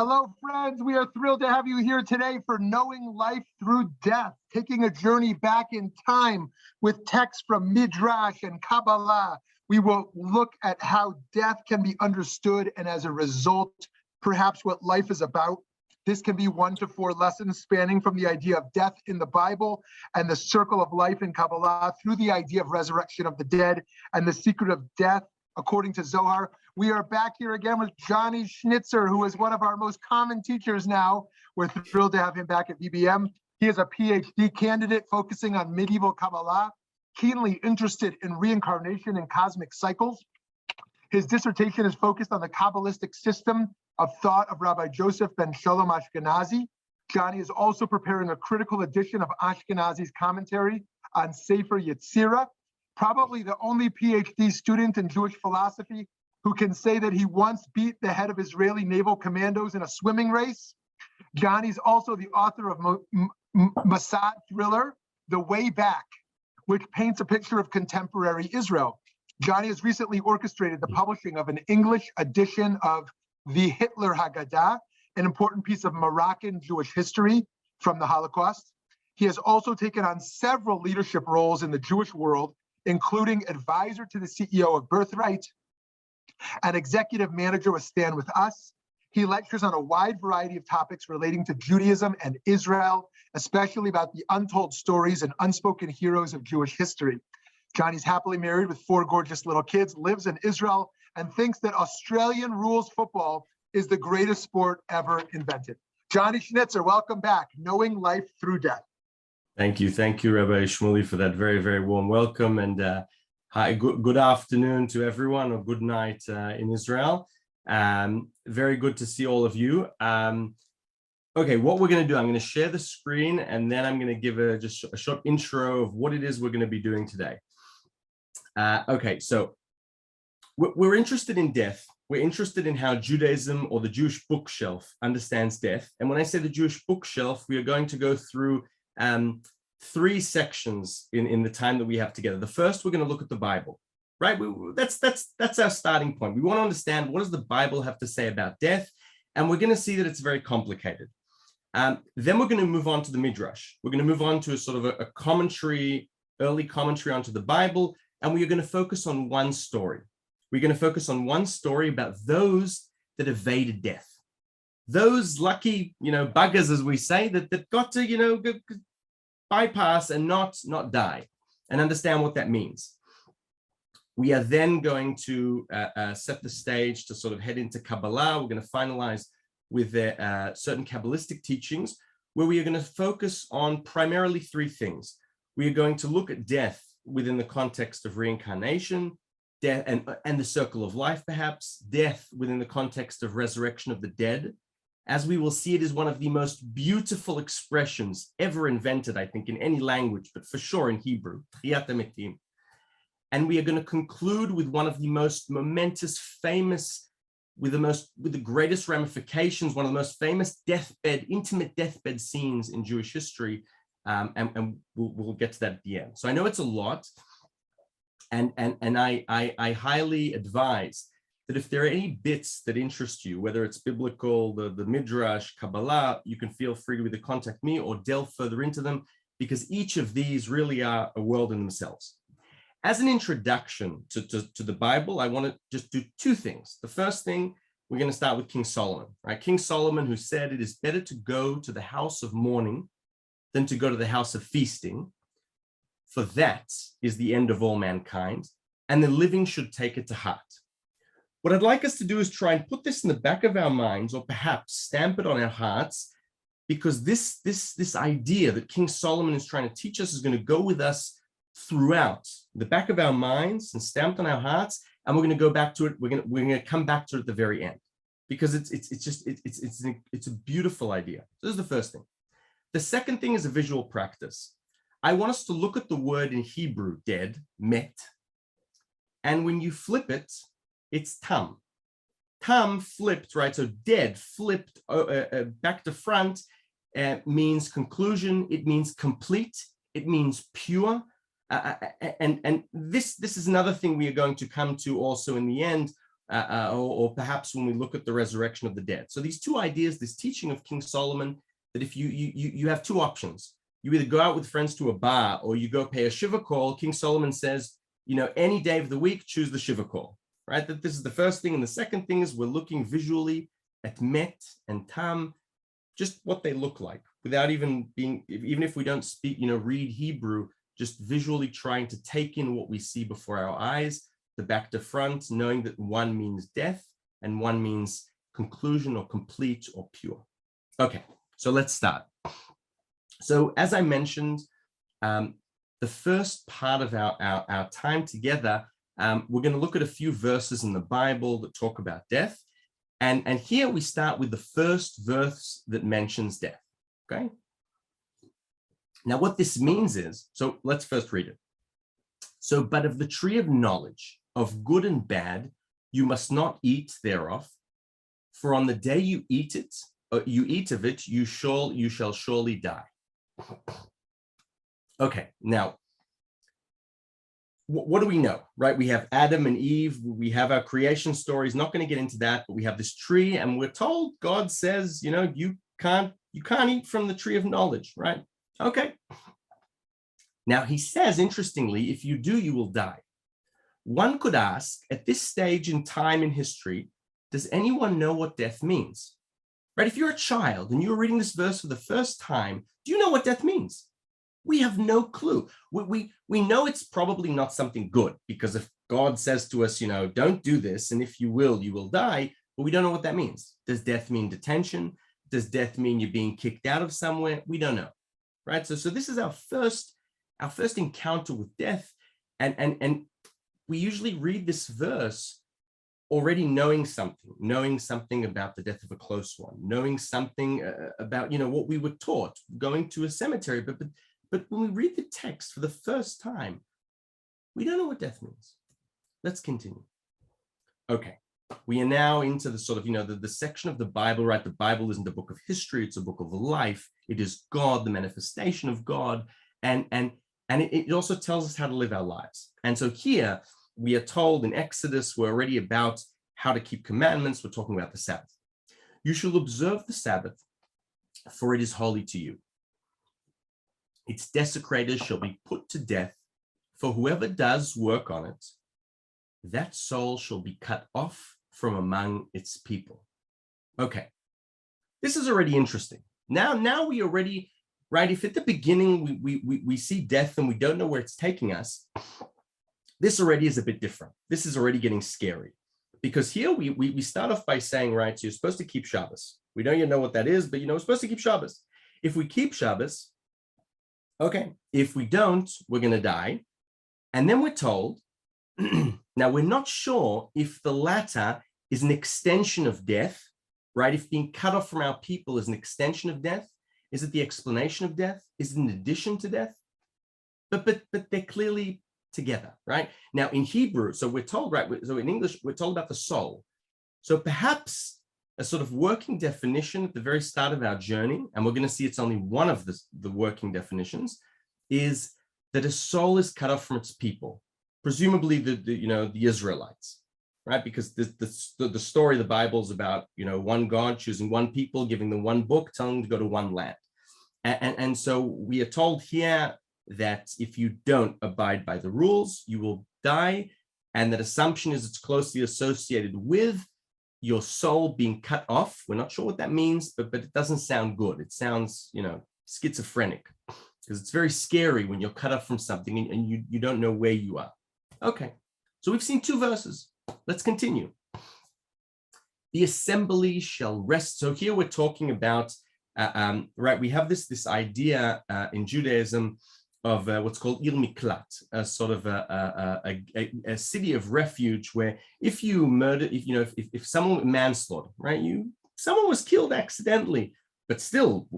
Hello, friends. We are thrilled to have you here today for Knowing Life Through Death, taking a journey back in time with texts from Midrash and Kabbalah. We will look at how death can be understood and, as a result, perhaps what life is about. This can be 1 to 4 lessons spanning from the idea of death in the Bible and the circle of life in Kabbalah through the idea of resurrection of the dead and the secret of death according to Zohar. We are back here again with Jonnie Schnytzer, who is one of our most common teachers now. We're thrilled to have him back at VBM. He is a PhD candidate focusing on medieval Kabbalah, keenly interested in reincarnation and cosmic cycles. His dissertation is focused on the kabbalistic system of thought of Rabbi Joseph ben Shalom Ashkenazi. Jonnie is also preparing a critical edition of Ashkenazi's commentary on Sefer Yesira, probably the only PhD student in Jewish philosophy who can say that he once beat the head of Israeli naval commandos in a swimming race. Jonnie's also the author of Mossad thriller, The Way Back, which paints a picture of contemporary Israel. Jonnie has recently orchestrated the publishing of an English edition of the Hitler Haggadah, an important piece of Moroccan Jewish history from the Holocaust. He has also taken on several leadership roles in the Jewish world, including advisor to the CEO of Birthright and executive manager with StandWithUs. He lectures on a wide variety of topics relating to Judaism and Israel, especially about the untold stories and unspoken heroes of Jewish history. Jonnie's happily married with 4 gorgeous little kids, lives in Israel, and thinks that Australian rules football is the greatest sport ever invented. Jonnie Schnytzer, welcome back. Knowing Life Through Death. Thank you, Rabbi Shmuley, for that very, very warm welcome. And hi, good afternoon to everyone, or good night in Israel. Very good to see all of you. Okay, what we're going to do, I'm going to share the screen, and then I'm going to give just a short intro of what it is we're going to be doing today. Okay, so we're interested in death. We're interested in how Judaism, or the Jewish bookshelf, understands death. And when I say the Jewish bookshelf, we are going to go through 3 sections in the time that we have together. The first, we're going to look at the Bible, right? That's our starting point. We want to understand, what does the Bible have to say about death? And we're going to see that it's very complicated. Then we're going to move on to the Midrash. We're going to move on to a sort of a commentary, early commentary onto the Bible, and we are going to focus on one story. We're going to focus on one story about those that evaded death. Those lucky, buggers, as we say, that got to, bypass and not die, and understand what that means. We are then going to set the stage to sort of head into Kabbalah. We're going to finalize with certain kabbalistic teachings, where we are going to focus on primarily 3 things. We are going to look at death within the context of reincarnation, death and the circle of life, perhaps, death within the context of resurrection of the dead, as we will see it is one of the most beautiful expressions ever invented, I think, in any language, but for sure in Hebrew, Tchiyat HaMetim. And we are going to conclude with one of the most momentous, famous, with the greatest ramifications, one of the most famous intimate deathbed scenes in Jewish history, and we'll get to that at the end. So I know it's a lot, and I highly advise that if there are any bits that interest you, whether it's biblical, the Midrash, Kabbalah, you can feel free to either contact me or delve further into them, because each of these really are a world in themselves. As an introduction to the Bible, I want to just do 2 things. The first thing, we're going to start with King Solomon, right? King Solomon, who said it is better to go to the house of mourning than to go to the house of feasting, for that is the end of all mankind, and the living should take it to heart. What I'd like us to do is try and put this in the back of our minds, or perhaps stamp it on our hearts, because this idea that King Solomon is trying to teach us is going to go with us throughout the back of our minds and stamped on our hearts, and we're going to go back to it. We're going to come back to it at the very end, because it's a beautiful idea. So this is the first thing. The second thing is a visual practice. I want us to look at the word in Hebrew, dead, met, and when you flip it, it's tam. Tam flipped, right? So dead flipped back to front means conclusion. It means complete. It means pure. And this is another thing we are going to come to also in the end or perhaps when we look at the resurrection of the dead. So these two ideas, this teaching of King Solomon, that if you have two options, you either go out with friends to a bar or you go pay a shiva call. King Solomon says, any day of the week, choose the shiva call, right? That this is the first thing. And the second thing is we're looking visually at met and tam, just what they look like, without even if we don't speak, read Hebrew, just visually trying to take in what we see before our eyes, the back to front, knowing that one means death and one means conclusion or complete or pure. Okay, so let's start. So as I mentioned, the first part of our time together, we're going to look at a few verses in the Bible that talk about death. And here we start with the first verse that mentions death, okay? Now what this means is, so let's first read it. So, but of the tree of knowledge of good and bad, you must not eat thereof, for on the day you eat of it, you shall surely die. Okay, now, what do we know, right? We have Adam and Eve, we have our creation stories, not going to get into that, but we have this tree, and we're told, God says, you can't eat from the tree of knowledge, right? Okay. Now, he says, interestingly, if you do, you will die. One could ask, at this stage in time in history, does anyone know what death means? Right? If you're a child and you're reading this verse for the first time, do you know what death means? We have no clue. We know it's probably not something good, because if God says to us, don't do this, and if you will die, but we don't know what that means. Does death mean detention? Does death mean you're being kicked out of somewhere? We don't know, right? So this is our first encounter with death, and we usually read this verse already knowing something about the death of a close one, knowing something about what we were taught, going to a cemetery, but when we read the text for the first time, we don't know what death means. Let's continue. Okay, we are now into the sort of, the section of the Bible, right? The Bible isn't a book of history, it's a book of life. It is God, the manifestation of God, and it also tells us how to live our lives. And so here we are told in Exodus, we're already about how to keep commandments. We're talking about the Sabbath. You shall observe the Sabbath, for it is holy to you. Its desecrators shall be put to death, for whoever does work on it, that soul shall be cut off from among its people. Okay, this is already interesting. Now we already, right, if at the beginning we see death and we don't know where it's taking us, this already is a bit different. This is already getting scary, because here we start off by saying, right, so you're supposed to keep Shabbos. We don't even know what that is, but we're supposed to keep Shabbos. If we keep Shabbos, okay, if we don't, we're going to die. And then we're told, now we're not sure if the latter is an extension of death, right? If being cut off from our people is an extension of death, is it the explanation of death? Is it an addition to death? But they're clearly together, right? Now in Hebrew, so we're told, right? So in English, we're told about the soul. So perhaps a sort of working definition at the very start of our journey, and we're going to see it's only one of the working definitions, is that a soul is cut off from its people, presumably the Israelites, right? Because the story of the Bible is about one God choosing one people, giving them one book, telling them to go to one land, and so we are told here that if you don't abide by the rules, you will die, and that assumption is it's closely associated with your soul being cut off. We're not sure what that means, but it doesn't sound good. It sounds, schizophrenic, because it's very scary when you're cut off from something and you don't know where you are. Okay, so we've seen two verses. Let's continue. The assembly shall rest. So here we're talking about, right, we have this idea in Judaism of what's called Ir Miklat, a sort of a city of refuge, where if you murder, if someone manslaughter, right, someone was killed accidentally, but still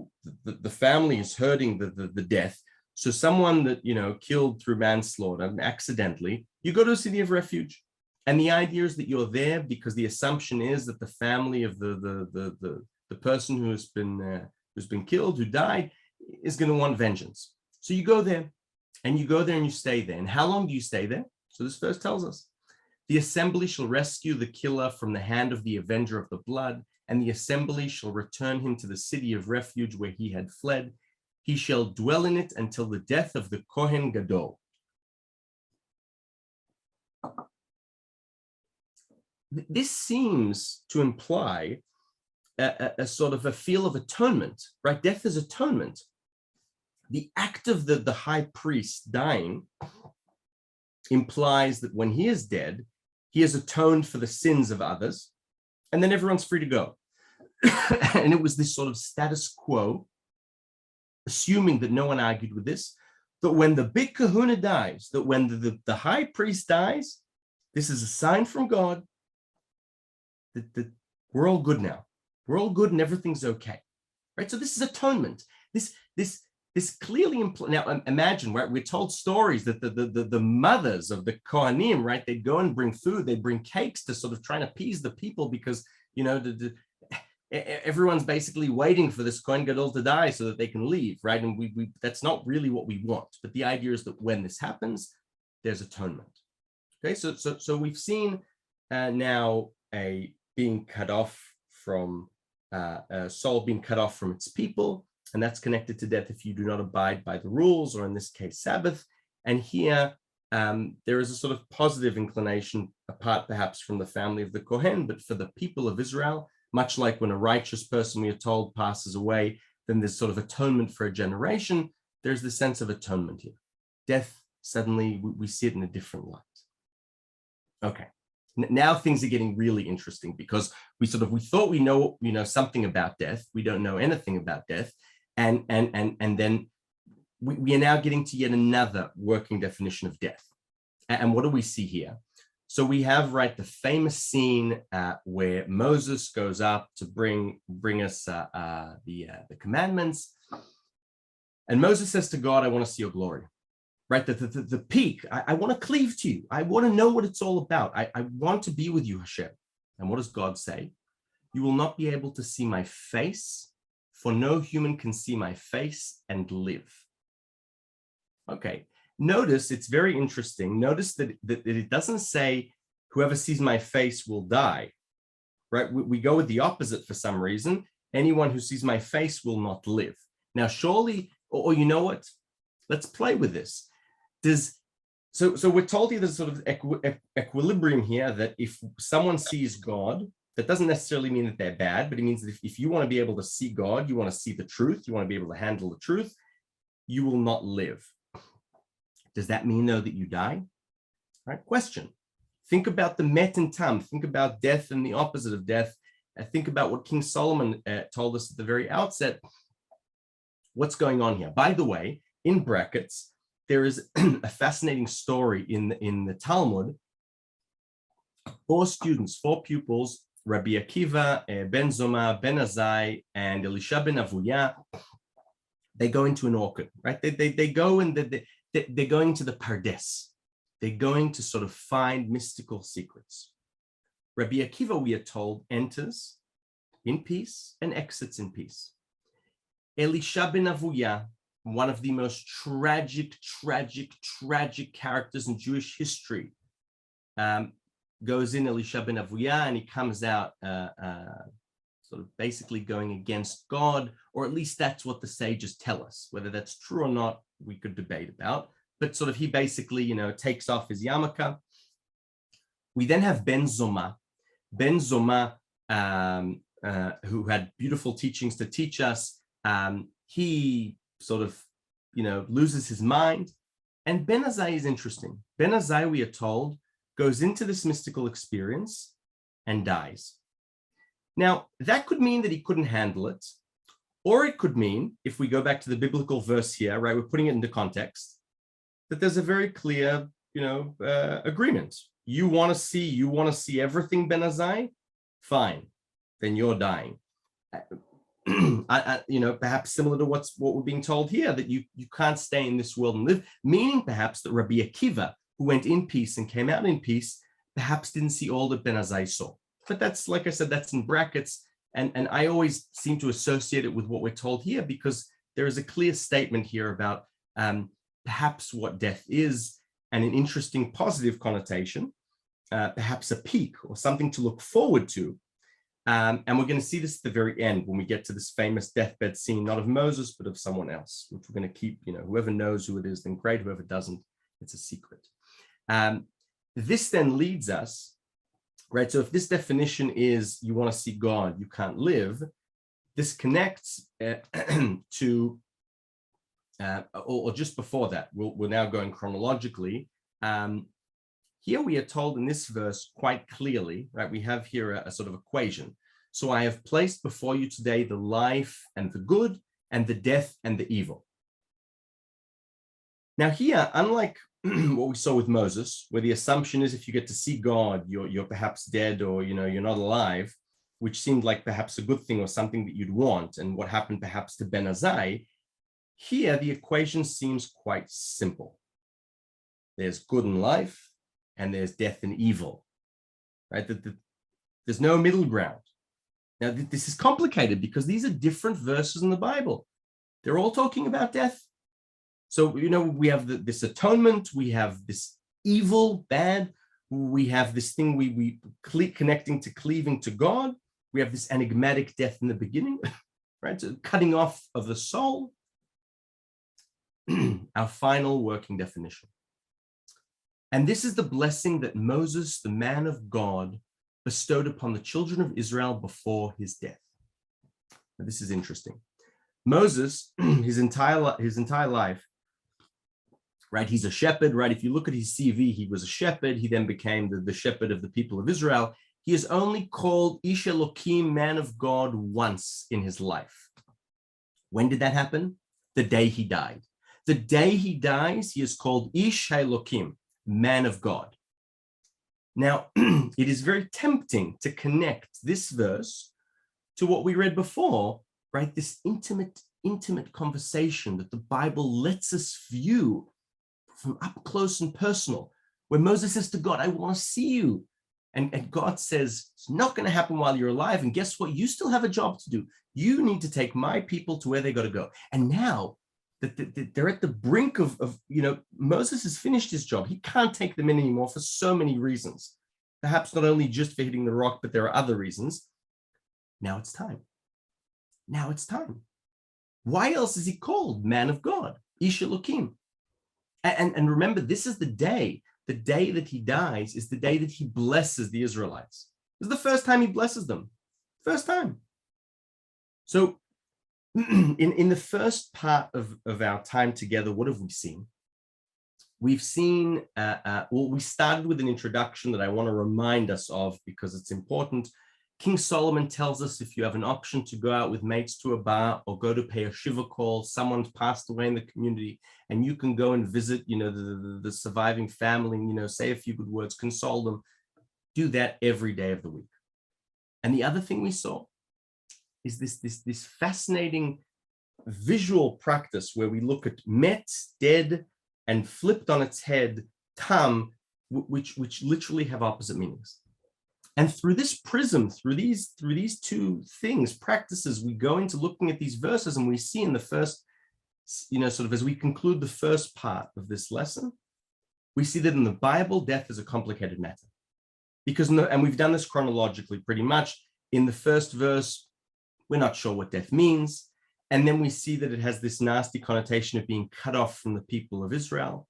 the family is hurting the death. So someone that killed through manslaughter accidentally, you go to a city of refuge, and the idea is that you're there because the assumption is that the family of the person who's been killed, who died, is going to want vengeance. So you go there and you stay there. And how long do you stay there? So this verse tells us, The assembly shall rescue the killer from the hand of the avenger of the blood, and the assembly shall return him to the city of refuge where he had fled. He shall dwell in it until the death of the Kohen Gadol. This seems to imply a sort of a feel of atonement, right? Death is atonement. The act of the high priest dying implies that when he is dead, he has atoned for the sins of others, and then everyone's free to go. And it was this sort of status quo, assuming that no one argued with this, that when the big kahuna dies, that when the high priest dies, this is a sign from God that we're all good now. We're all good and everything's okay, right? So this is atonement. This clearly implies. Now imagine, right? We're told stories that the mothers of the Kohanim, right? They'd go and bring food. They'd bring cakes to sort of try and appease the people because, you know, everyone's basically waiting for this Kohen Gadol to die so that they can leave, right? And we that's not really what we want. But the idea is that when this happens, there's atonement. Okay, so we've seen now being cut off from a soul being cut off from its people, and that's connected to death if you do not abide by the rules, or in this case, Sabbath. And here there is a sort of positive inclination, apart perhaps from the family of the Kohen, but for the people of Israel, much like when a righteous person, we are told, passes away, then there's sort of atonement for a generation. There's the sense of atonement here. Death, suddenly we see it in a different light. Okay. Now things are getting really interesting because we thought we know something about death. We don't know anything about death. And then we are now getting to yet another working definition of death. And what do we see here? So we have, right, the famous scene where Moses goes up to bring us the commandments. And Moses says to God, I want to see your glory. Right, the peak, I want to cleave to you. I want to know what it's all about. I want to be with you, Hashem. And what does God say? You will not be able to see my face, for no human can see my face and live. Okay, notice it's very interesting. Notice that it doesn't say whoever sees my face will die. Right, we go with the opposite for some reason. Anyone who sees my face will not live. Now, surely, or you know what? Let's play with this. So we're told here there's sort of equilibrium here, that if someone sees God, that doesn't necessarily mean that they're bad, but it means that if you want to be able to see God, you want to see the truth, you want to be able to handle the truth, you will not live. Does that mean, though, that you die? All right, question. Think about the met and tam. Think about death and the opposite of death. Think about what King Solomon told us at the very outset. What's going on here? By the way, in brackets, there is a fascinating story in the Talmud. Four pupils, Rabbi Akiva, Ben Zoma, Ben Azai, and Elisha ben Avuya, they go into an orchard, right? They go and they're going to the Pardes. They're going to sort of find mystical secrets. Rabbi Akiva, we are told, enters in peace and exits in peace. Elisha ben Avuya, one of the most tragic characters in Jewish history, goes in, Elisha ben Avuya, and he comes out sort of basically going against God, or at least that's what the sages tell us. Whether that's true or not, we could debate about, but sort of he basically, takes off his yarmulke. We then have Ben Zoma. Ben Zoma, who had beautiful teachings to teach us, he sort of, loses his mind. And Ben Azai is interesting. Ben Azai, we are told, goes into this mystical experience and dies. Now, that could mean that he couldn't handle it, or it could mean, if we go back to the biblical verse here, right, we're putting it into context, that there's a very clear, agreement. You want to see everything, Ben Azai? Fine, then you're dying. Perhaps similar to what we're being told here, that you can't stay in this world and live, meaning perhaps that Rabbi Akiva, who went in peace and came out in peace, perhaps didn't see all that Ben Azai saw. But that's, like I said, that's in brackets, and I always seem to associate it with what we're told here, because there is a clear statement here about perhaps what death is, and an interesting positive connotation perhaps a peak or something to look forward to. And we're going to see this at the very end when we get to this famous deathbed scene, not of Moses, but of someone else, which we're going to keep, whoever knows who it is, then great. Whoever doesn't, it's a secret. This then leads us, right? So if this definition is you want to see God, you can't live, this connects to, or just before that, we're now going chronologically. Here we are told in this verse quite clearly, right? We have here a sort of equation. So I have placed before you today the life and the good and the death and the evil. Now here, unlike what we saw with Moses, where the assumption is if you get to see God, you're perhaps dead or, you're not alive, which seemed like perhaps a good thing or something that you'd want, and what happened perhaps to Ben Azai, here the equation seems quite simple. There's good and life, and there's death and evil, right? There's no middle ground. Now, this is complicated because these are different verses in the Bible. They're all talking about death. So, we have this atonement, we have this evil, bad, we have this thing we connecting to cleaving to God, we have this enigmatic death in the beginning, right? So cutting off of the soul, our final working definition. And this is the blessing that Moses, the man of God, bestowed upon the children of Israel before his death. Now, this is interesting. Moses, his entire life, right? He's a shepherd, right? If you look at his CV, he was a shepherd. He then became the shepherd of the people of Israel. He is only called Ish Elokim, man of God, once in his life. When did that happen? The day he died. The day he dies, he is called Ish Elokim, man of God. Now, it is very tempting to connect this verse to what we read before, right? This intimate conversation that the Bible lets us view from up close and personal, where Moses says to God, I want to see you. And God says, it's not going to happen while you're alive. And guess what? You still have a job to do. You need to take my people to where they got to go. And now that they're at the brink of, Moses has finished his job. He can't take them in anymore for so many reasons. Perhaps not only just for hitting the rock, but there are other reasons. Now it's time. Now it's time. Why else is he called man of God, Ish Elokim? And remember, this is the day that he dies is the day that he blesses the Israelites. This is the first time he blesses them. First time. So in the first part of our time together, what have we seen? We've seen, we started with an introduction that I want to remind us of because it's important. King Solomon tells us if you have an option to go out with mates to a bar or go to pay a shiva call, someone's passed away in the community, and you can go and visit, the surviving family, and, say a few good words, console them, do that every day of the week. And the other thing we saw is this fascinating visual practice where we look at met, dead, and flipped on its head, tam, which literally have opposite meanings. And through this prism, through these two things, practices, we go into looking at these verses and we see in the first, sort of as we conclude the first part of this lesson, we see that in the Bible, death is a complicated matter. And we've done this chronologically pretty much. In the first verse, we're not sure what death means. And then we see that it has this nasty connotation of being cut off from the people of Israel,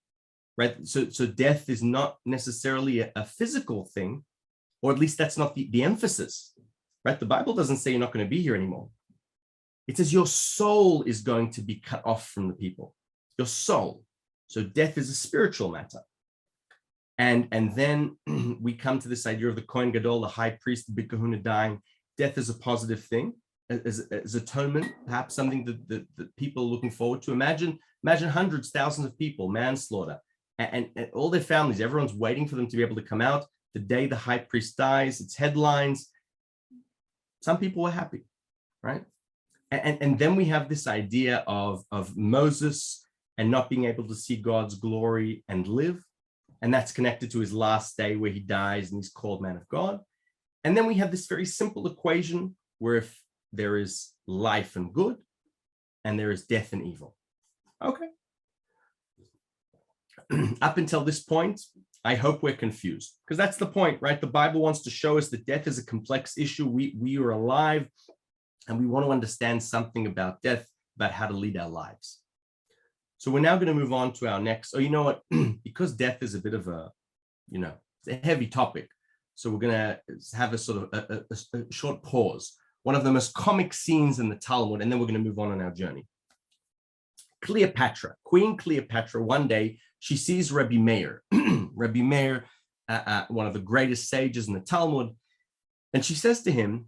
right? So death is not necessarily a physical thing, or at least that's not the emphasis, right? The Bible doesn't say you're not going to be here anymore. It says your soul is going to be cut off from the people, your soul. So death is a spiritual matter. And then we come to this idea of the Kohen Gadol, the high priest, the big kahuna dying. Death is a positive thing, as atonement, perhaps something that people are looking forward to. Imagine hundreds, thousands of people, manslaughter, and all their families, everyone's waiting for them to be able to come out. The day the high priest dies, it's headlines. Some people were happy, right? And then we have this idea of Moses and not being able to see God's glory and live. And that's connected to his last day where he dies and he's called man of God. And then we have this very simple equation where if there is life and good and there is death and evil. Okay. Up until this point, I hope we're confused, because that's the point, right? The Bible wants to show us that death is a complex issue. We are alive, and we want to understand something about death, about how to lead our lives. So we're now going to move on to our next. Oh, you know what? Because death is a bit of a, it's a heavy topic. So we're going to have a sort of a short pause. One of the most comic scenes in the Talmud, and then we're going to move on our journey. Cleopatra, Queen Cleopatra, one day she sees Rabbi Meir, Rabbi Meir, one of the greatest sages in the Talmud, and she says to him,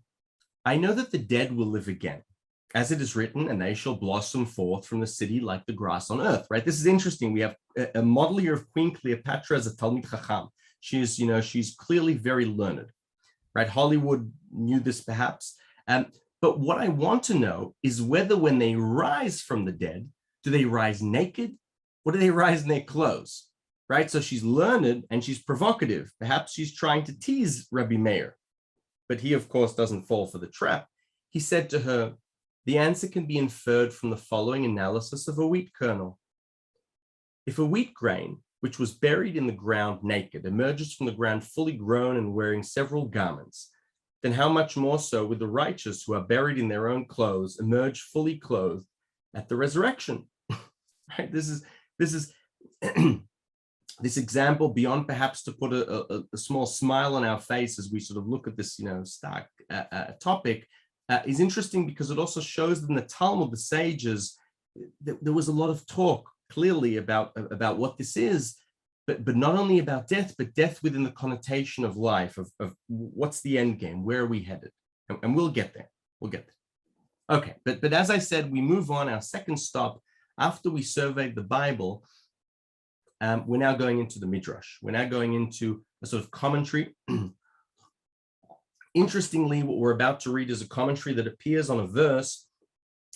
I know that the dead will live again, as it is written, and they shall blossom forth from the city like the grass on earth, right? This is interesting. We have a model here of Queen Cleopatra as a Talmid Chacham. She is, she's clearly very learned, right? Hollywood knew this perhaps. But what I want to know is whether when they rise from the dead, do they rise naked or do they rise in their clothes, right? So she's learned and she's provocative. Perhaps she's trying to tease Rabbi Meir, but he, of course, doesn't fall for the trap. He said to her, the answer can be inferred from the following analysis of a wheat kernel. If a wheat grain, which was buried in the ground naked, emerges from the ground fully grown and wearing several garments, then how much more so with the righteous who are buried in their own clothes, emerge fully clothed at the resurrection? Right? This is this example, beyond perhaps to put a small smile on our face as we sort of look at this, stark topic, is interesting because it also shows that in the Talmud, the sages, there was a lot of talk clearly about what this is, but not only about death, but death within the connotation of life, of what's the end game, where are we headed? And we'll get there. We'll get there. Okay, but as I said, we move on. Our second stop, after we surveyed the Bible, we're now going into the Midrash. We're now going into a sort of commentary. Interestingly, what we're about to read is a commentary that appears on a verse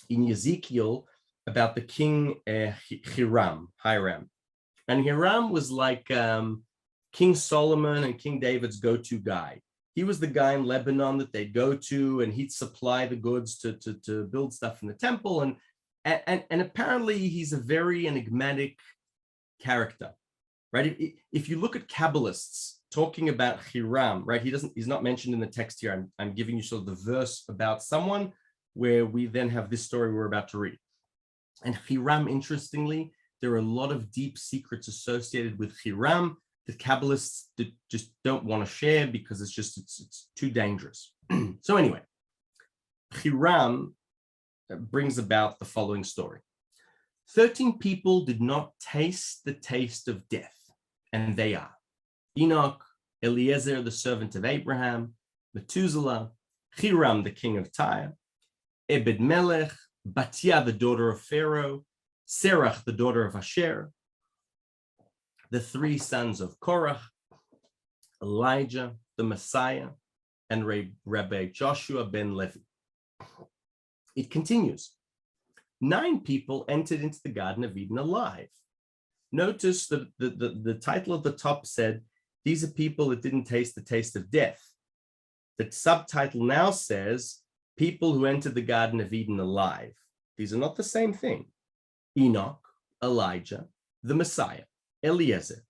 in Ezekiel about the king Hiram. And Hiram was like King Solomon and King David's go-to guy. He was the guy in Lebanon that they'd go to, and he'd supply the goods to build stuff in the temple. And apparently he's a very enigmatic character, right? If you look at Kabbalists talking about Hiram, right? He's not mentioned in the text here. I'm giving you sort of the verse about someone where we then have this story we're about to read. And Hiram, interestingly, there are a lot of deep secrets associated with Hiram that Kabbalists just don't want to share because it's too dangerous. So anyway, Hiram brings about the following story. 13 people did not taste the taste of death, and they are Enoch, Eliezer, the servant of Abraham, Methuselah, Hiram, the king of Tyre, Ebed Melech, Batya, the daughter of Pharaoh, Serach, the daughter of Asher, the three sons of Korach, Elijah, the Messiah, and Rabbi Joshua ben Levi. It continues. 9 people entered into the Garden of Eden alive. Notice that the title at the top said, these are people that didn't taste the taste of death. The subtitle now says, people who entered the Garden of Eden alive. These are not the same thing. Enoch, Elijah, the Messiah, Eliezer,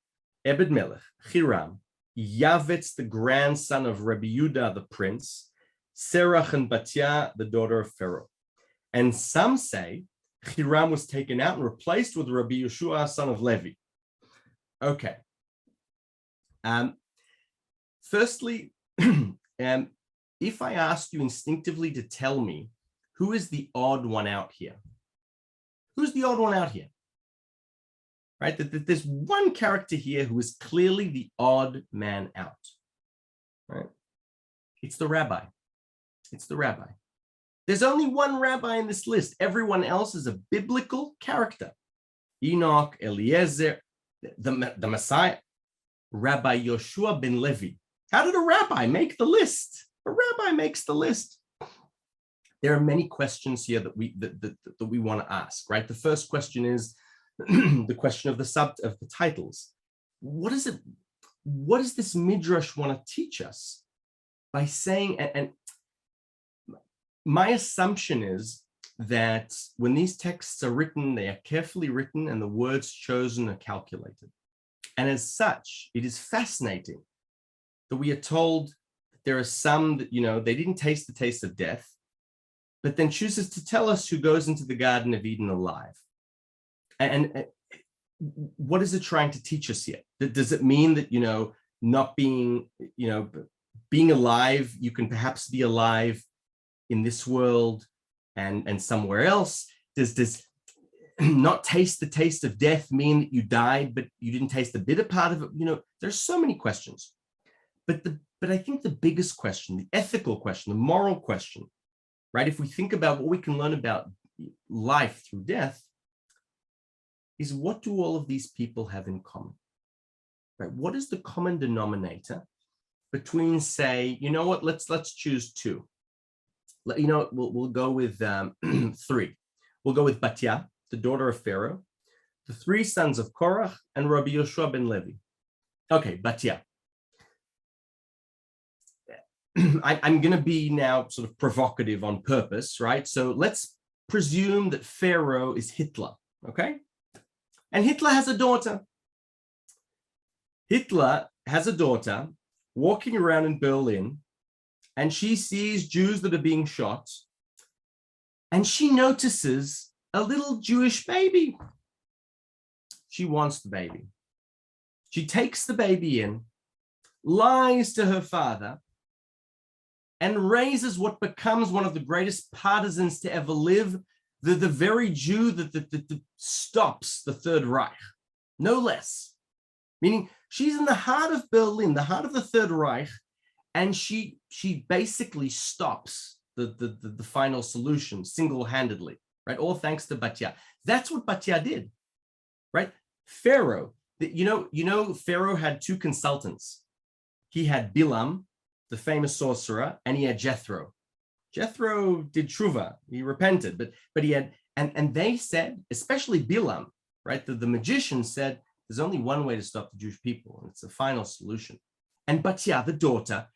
Ebed Melech, Hiram, Yavetz, the grandson of Rabbi Yehuda, the prince, Serach and Batya, the daughter of Pharaoh. And some say Hiram was taken out and replaced with Rabbi Yeshua, son of Levi. Okay. Firstly, if I asked you instinctively to tell me who is the odd one out here, who's the odd one out here? Right? That there's one character here who is clearly the odd man out. Right? It's the rabbi. It's the rabbi. There's only one rabbi in this list. Everyone else is a biblical character. Enoch, Eliezer, the Messiah, Rabbi Yoshua ben Levi. How did a rabbi make the list? A rabbi makes the list. There are many questions here that we want to ask, right? The first question is the question of the titles. What is it? What does this midrash want to teach us by saying? And my assumption is that when these texts are written, they are carefully written, and the words chosen are calculated. And as such, it is fascinating that we are told that there are some that, they didn't taste the taste of death, but then chooses to tell us who goes into the Garden of Eden alive. And what is it trying to teach us here? Does it mean that, not being, being alive, you can perhaps be alive in this world and somewhere else? Does not taste the taste of death mean that you died, but you didn't taste the bitter part of it? There's so many questions. But I think the biggest question, the ethical question, the moral question, right? If we think about what we can learn about life through death, is what do all of these people have in common? Right? What is the common denominator between, say, let's choose two. We'll go with three. We'll go with Batya, the daughter of Pharaoh, the three sons of Korach, and Rabbi Yoshua ben Levi. Okay, Batya. I'm going to be now sort of provocative on purpose, right? So let's presume that Pharaoh is Hitler, okay? And Hitler has a daughter. Hitler has a daughter walking around in Berlin, and she sees Jews that are being shot, and she notices a little Jewish baby. She wants the baby. She takes the baby in, lies to her father, and raises what becomes one of the greatest partisans to ever live, the very Jew that stops the Third Reich, no less. Meaning she's in the heart of Berlin, the heart of the Third Reich, and she basically stops the final solution single-handedly, right? All thanks to Batya. That's what Batya did, right? Pharaoh, Pharaoh had two consultants. He had Bilam, the famous sorcerer, and he had Jethro. Jethro did tshuva, he repented, but he had, and they said, especially Bilam, right? The magician said, there's only one way to stop the Jewish people, and it's the final solution. And Batya, the daughter,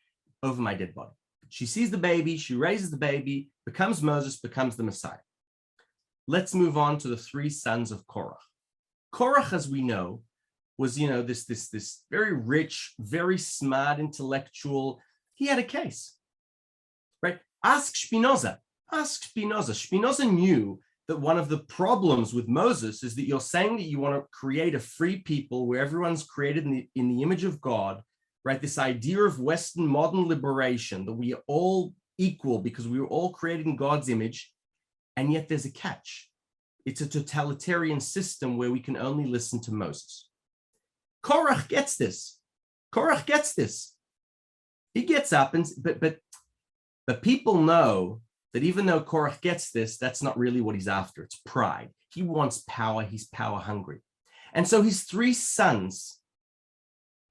over my dead body. She sees the baby, she raises the baby, becomes Moses, becomes the Messiah. Let's move on to the three sons of Korach. Korach, as we know, was, this very rich, very smart intellectual. He had a case, right? Ask Spinoza. Spinoza knew that one of the problems with Moses is that you're saying that you want to create a free people where everyone's created in the image of God, right? This idea of Western modern liberation, that we are all equal because we were all created in God's image, and yet there's a catch. It's a totalitarian system where we can only listen to Moses. Korach gets this. He gets up, but people know that even though Korach gets this, that's not really what he's after. It's pride. He wants power. He's power hungry. And so his three sons,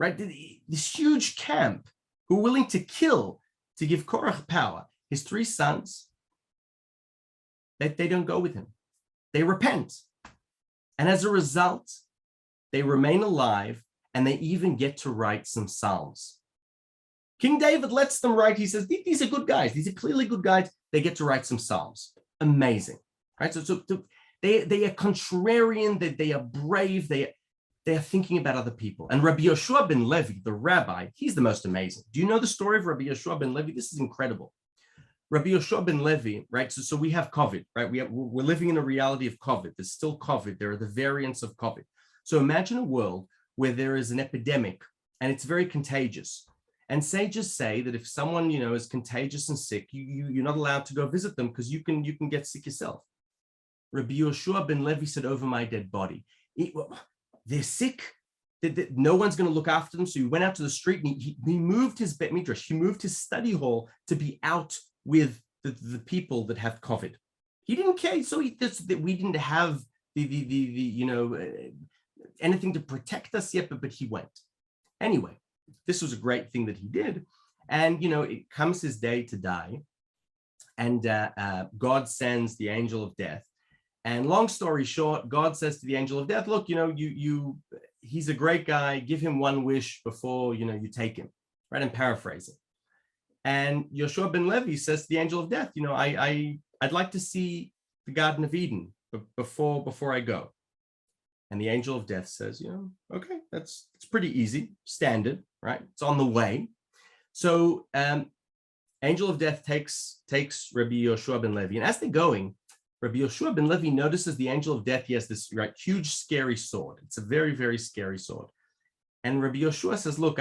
right, this huge camp who are willing to kill to give Korach power, his three sons, they don't go with him. They repent. And as a result, they remain alive, and they even get to write some psalms. King David lets them write. He says, these are good guys. These are clearly good guys. They get to write some psalms. Amazing, right? So they are contrarian. They are brave. They are thinking about other people. And Rabbi Yoshua ben Levi, the rabbi, he's the most amazing. Do you know the story of Rabbi Yoshua ben Levi? This is incredible. Rabbi Yoshua ben Levi, right? So we have COVID, right? We're living in a reality of COVID. There's still COVID. There are the variants of COVID. So imagine a world where there is an epidemic and it's very contagious. And just say that if someone, is contagious and sick, you're not allowed to go visit them because you can get sick yourself. Rabbi Yoshua ben Levi said, over my dead body. They're sick. No one's going to look after them. So he went out to the street and he moved his Bet Midrash. He moved his study hall to be out with the people that have COVID. He didn't care. So that we didn't have anything to protect us yet, but he went. Anyway, this was a great thing that he did. And, it comes his day to die. And God sends the angel of death. And long story short, God says to the angel of death, look, he's a great guy. Give him one wish before, you take him. Right? I'm paraphrasing. And Yoshua ben Levi says to the angel of death, I'd like to see the Garden of Eden before I go. And the angel of death says, okay, it's pretty easy, standard, right? It's on the way. So angel of death takes Rabbi Yoshua ben Levi. And as they're going, Rabbi Yoshua ben Levi notices the angel of death. He has this huge, scary sword. It's a very, very scary sword. And Rabbi Yoshua says, look,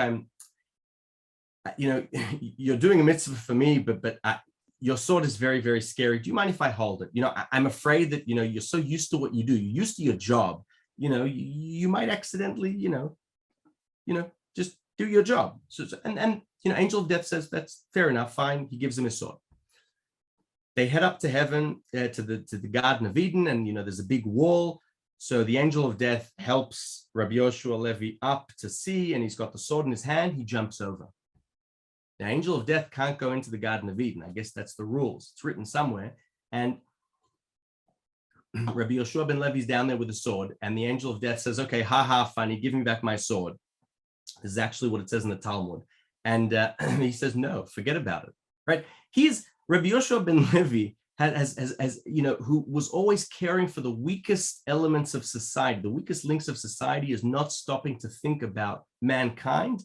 you're doing a mitzvah for me, but your sword is very, very scary. Do you mind if I hold it? I'm afraid that, you're so used to what you do. You're used to your job. You might accidentally, just do your job. So, and angel of death says, that's fair enough, fine. He gives him his sword. They head up to heaven, to the Garden of Eden, and, there's a big wall. So the angel of death helps Rabbi Yoshua Levi up to see, and he's got the sword in his hand. He jumps over. The angel of death can't go into the Garden of Eden. I guess that's the rules. It's written somewhere. And Rabbi Yoshua ben Levi's down there with a sword, and the angel of death says, okay, funny, give me back my sword. This is actually what it says in the Talmud. And he says, no, forget about it, right? Rabbi Yoshua ben Levi who was always caring for the weakest elements of society, the weakest links of society, is not stopping to think about mankind,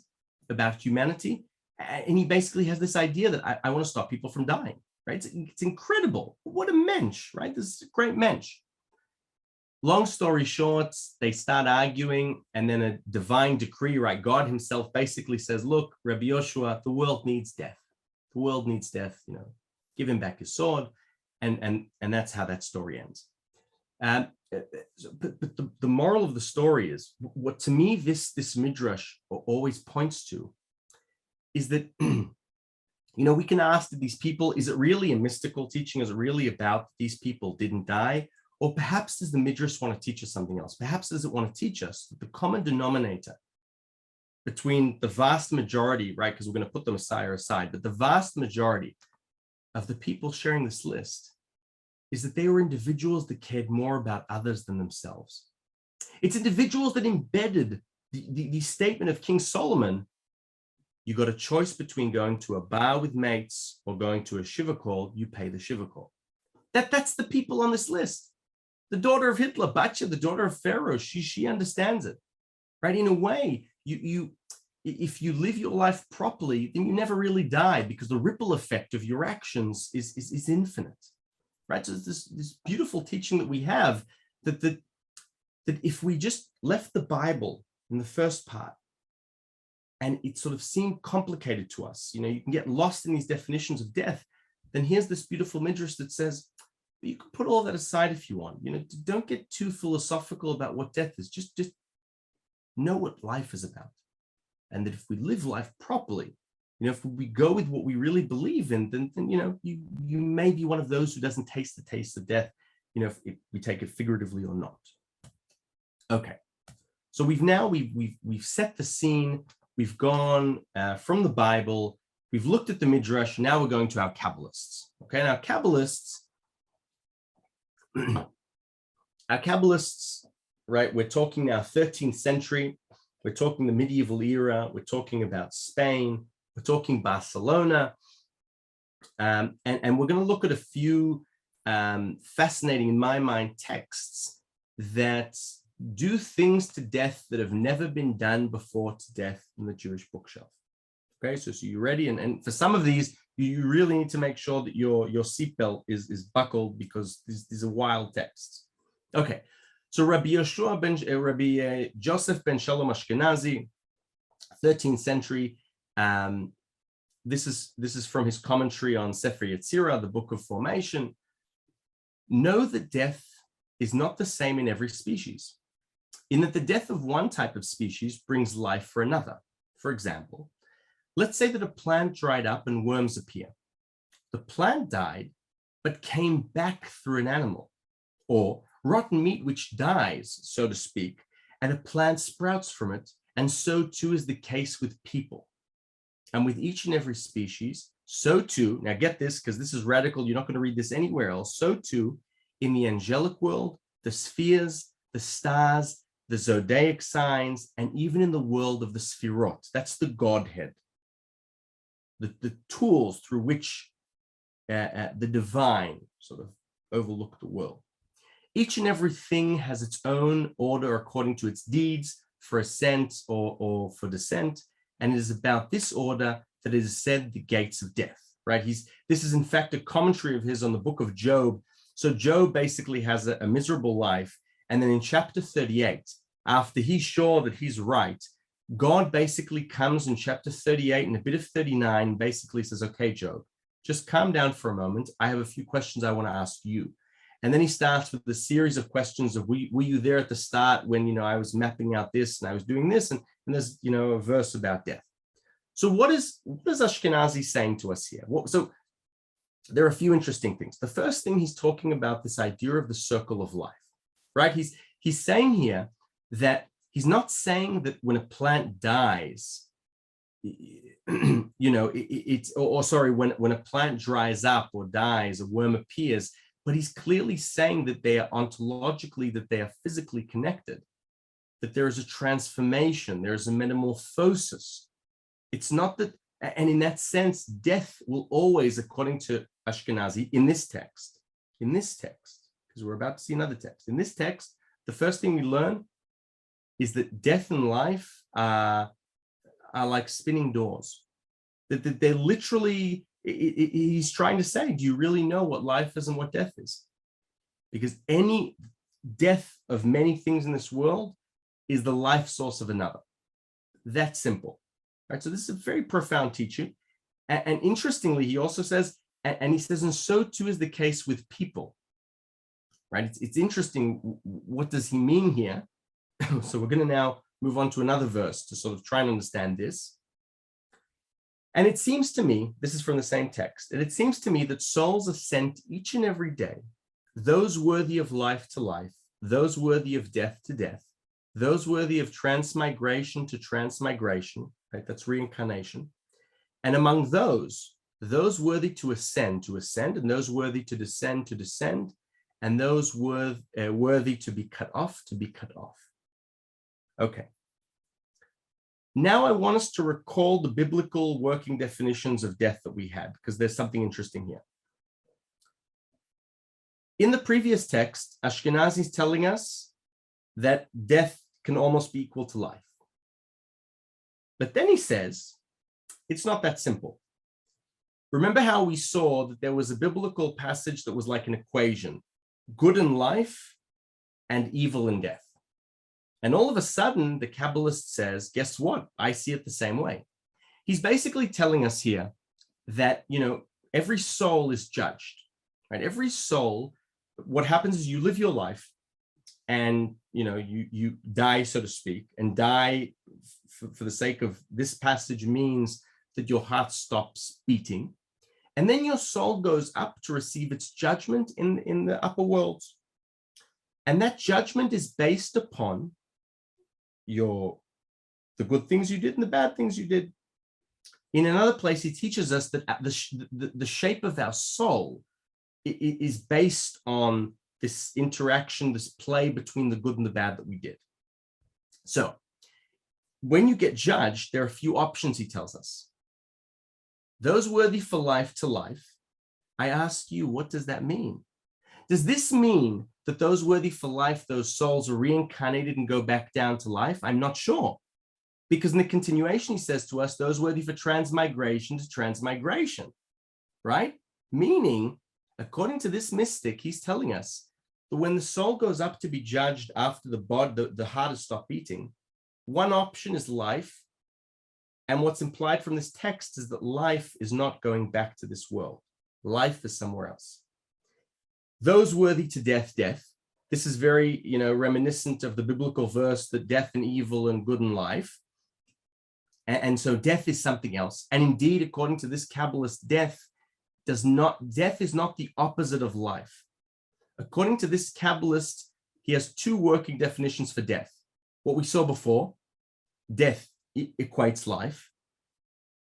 about humanity. And he basically has this idea that I want to stop people from dying, right? It's incredible. What a mensch, right? This is a great mensch. Long story short, they start arguing, and then a divine decree, right? God himself basically says, look, Rabbi Yoshua, the world needs death. The world needs death, give him back his sword. And that's how that story ends. But the moral of the story is, what to me this Midrash always points to is that, we can ask that these people, is it really a mystical teaching? Is it really about these people didn't die? Or perhaps does the Midrash want to teach us something else? Perhaps does it want to teach us that the common denominator between the vast majority, right, because we're going to put the Messiah aside, but the vast majority of the people sharing this list is that they were individuals that cared more about others than themselves. It's individuals that embedded the statement of King Solomon, you got a choice between going to a bar with mates or going to a shiva call, you pay the shiva call. That's the people on this list. The daughter of Hitler, Batya, the daughter of Pharaoh, she understands it, right? In a way, if you live your life properly, then you never really die, because the ripple effect of your actions is infinite, right? So this beautiful teaching that we have that if we just left the Bible in the first part, and it sort of seemed complicated to us, you can get lost in these definitions of death, then here's this beautiful midrash that says, you can put all that aside if you want. Don't get too philosophical about what death is. Just know what life is about. And that if we live life properly, if we go with what we really believe in, then you may be one of those who doesn't taste the taste of death, if we take it figuratively or not. Okay, so we've set the scene. We've gone from the Bible. We've looked at the Midrash. Now we're going to our Kabbalists. Okay, now Kabbalists, right? We're talking now 13th century. We're talking the medieval era. We're talking about Spain. We're talking Barcelona. And we're going to look at a few fascinating, in my mind, texts that do things to death that have never been done before to death in the Jewish bookshelf. Okay, so you're ready. And for some of these, you really need to make sure that your seatbelt is buckled, because these are wild texts. Okay, so Rabbi Joseph ben Shalom Ashkenazi, 13th century. This is from his commentary on Sefer Yesira, the Book of Formation. Know that death is not the same in every species, in that the death of one type of species brings life for another. For example, let's say that a plant dried up and worms appear. The plant died, but came back through an animal, or rotten meat which dies, so to speak, and a plant sprouts from it, and so too is the case with people. And with each and every species, so too, now get this, because this is radical, you're not going to read this anywhere else, so too, in the angelic world, the spheres, the stars, the zodiac signs, and even in the world of the Sphirot, that's the Godhead, the tools through which the divine sort of overlook the world. Each and everything has its own order according to its deeds, for ascent or for descent. And it is about this order that it is said the gates of death, right? This is in fact a commentary of his on the book of Job. So Job basically has a miserable life. And then in chapter 38, after he's sure that he's right, God basically comes in chapter 38 and a bit of 39, basically says, okay, Job, just calm down for a moment. I have a few questions I want to ask you. And then he starts with the series of questions of, were you there at the start when, I was mapping out this and I was doing this? And there's, a verse about death. So what is Ashkenazi saying to us here? So there are a few interesting things. The first thing, he's talking about this idea of the circle of life, right? He's saying here that he's not saying that when a plant dies, when a plant dries up or dies, a worm appears, but he's clearly saying that they are ontologically, that they are physically connected, that there is a transformation, there is a metamorphosis. It's not that, and in that sense, death will always, according to Ashkenazi, in this text, because we're about to see another text, in this text, the first thing we learn is that death and life are like spinning doors, that they're literally, he's trying to say, do you really know what life is and what death is? Because any death of many things in this world is the life source of another. That's simple, right? So this is a very profound teaching. And interestingly, he also says, and he says, and so too is the case with people, right? It's interesting. What does he mean here? So we're going to now move on to another verse to sort of try and understand this. And it seems to me, this is from the same text, and it seems to me that souls are sent each and every day, those worthy of life to life, those worthy of death to death, those worthy of transmigration to transmigration, right? That's reincarnation. And among those worthy to ascend, and those worthy to descend, and those worthy to be cut off, Okay. Now I want us to recall the biblical working definitions of death that we had, because there's something interesting here. In the previous text, Ashkenazi is telling us that death can almost be equal to life. But then he says, it's not that simple. Remember how we saw that there was a biblical passage that was like an equation, good in life and evil in death. And all of a sudden, the Kabbalist says, guess what? I see it the same way. He's basically telling us here that, every soul is judged, right? Every soul, what happens is you live your life and, you die, so to speak, and die for the sake of this passage means that your heart stops beating. And then your soul goes up to receive its judgment in the upper worlds. And that judgment is based upon the good things you did and the bad things you did. In another place, he teaches us that the shape of our soul is based on this interaction, this play between the good and the bad that we did. So when you get judged, there are a few options, he tells us. Those worthy for life to life. I ask you, what does that mean? Does this mean that those worthy for life, those souls are reincarnated and go back down to life? I'm not sure. Because in the continuation, he says to us, those worthy for transmigration to transmigration, right? Meaning, according to this mystic, he's telling us that when the soul goes up to be judged after the heart has stopped beating, one option is life. And what's implied from this text is that life is not going back to this world. Life is somewhere else. Those worthy to death. This is very, reminiscent of the biblical verse that death and evil and good and life. And so death is something else. And indeed, according to this Kabbalist, death is not the opposite of life. According to this Kabbalist, he has two working definitions for death. What we saw before, death equates life.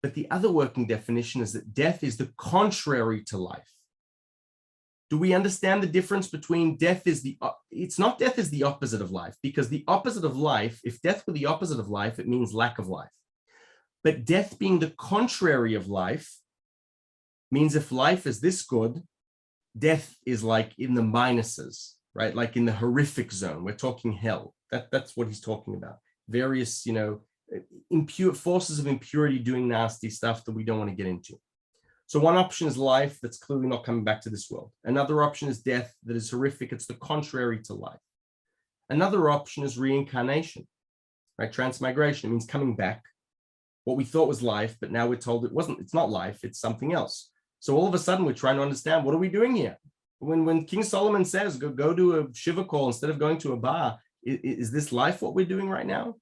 But the other working definition is that death is the contrary to life. Do we understand the difference between it's not death is the opposite of life, because the opposite of life, if death were the opposite of life, it means lack of life. But death being the contrary of life means if life is this good, death is like in the minuses, right? Like in the horrific zone, we're talking hell. That's what he's talking about. Various, impure forces of impurity doing nasty stuff that we don't want to get into. So one option is life that's clearly not coming back to this world. Another option is death that is horrific. It's the contrary to life. Another option is reincarnation, right? Transmigration means coming back. What we thought was life, but now we're told it wasn't. It's not life. It's something else. So all of a sudden we're trying to understand, what are we doing here? When King Solomon says, go to a shiva call instead of going to a bar, is this life what we're doing right now?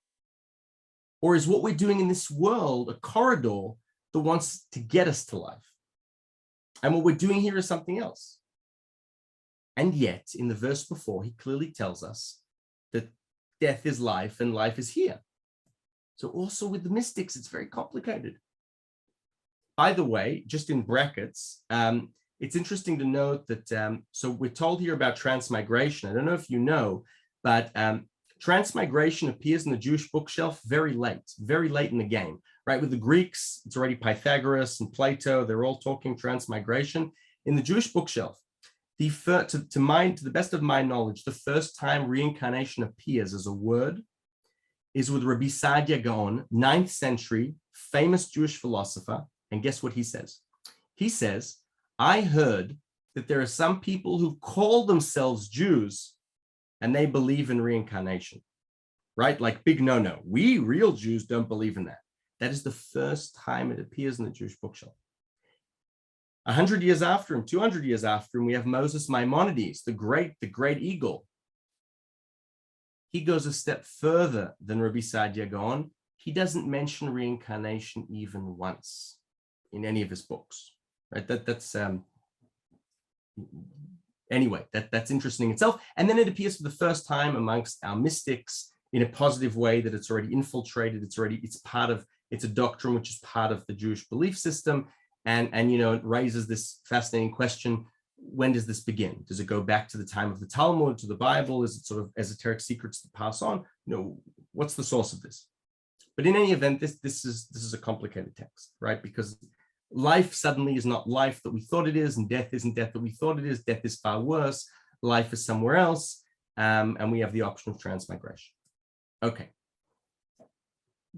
Or is what we're doing in this world a corridor that wants to get us to life? And what we're doing here is something else. And yet, in the verse before, he clearly tells us that death is life and life is here. So also with the mystics, it's very complicated. By the way, just in brackets, it's interesting to note that, so we're told here about transmigration. I don't know if you know, but transmigration appears in the Jewish bookshelf very late in the game, right? With the Greeks, it's already Pythagoras and Plato. They're all talking transmigration. In the Jewish bookshelf, to the best of my knowledge, the first time reincarnation appears as a word is with Rabbi Saadia Gaon, 9th century, famous Jewish philosopher. And guess what he says? He says, I heard that there are some people who call themselves Jews and they believe in reincarnation, right? Like big no-no. We real Jews don't believe in that. That is the first time it appears in the Jewish bookshelf. 100 years after him, 200 years after him, we have Moses Maimonides, the great eagle. He goes a step further than Rabbi Saadia Gaon. He doesn't mention reincarnation even once in any of his books, right? Anyway, that's interesting itself. And then it appears for the first time amongst our mystics in a positive way, that it's already infiltrated. It's a doctrine which is part of the Jewish belief system. And it raises this fascinating question: when does this begin? Does it go back to the time of the Talmud, to the Bible? Is it sort of esoteric secrets to pass on? What's the source of this? But in any event, this is a complicated text, right? Because life suddenly is not life that we thought it is, and death isn't death that we thought it is. Death is far worse. Life is somewhere else, and we have the option of transmigration. Okay.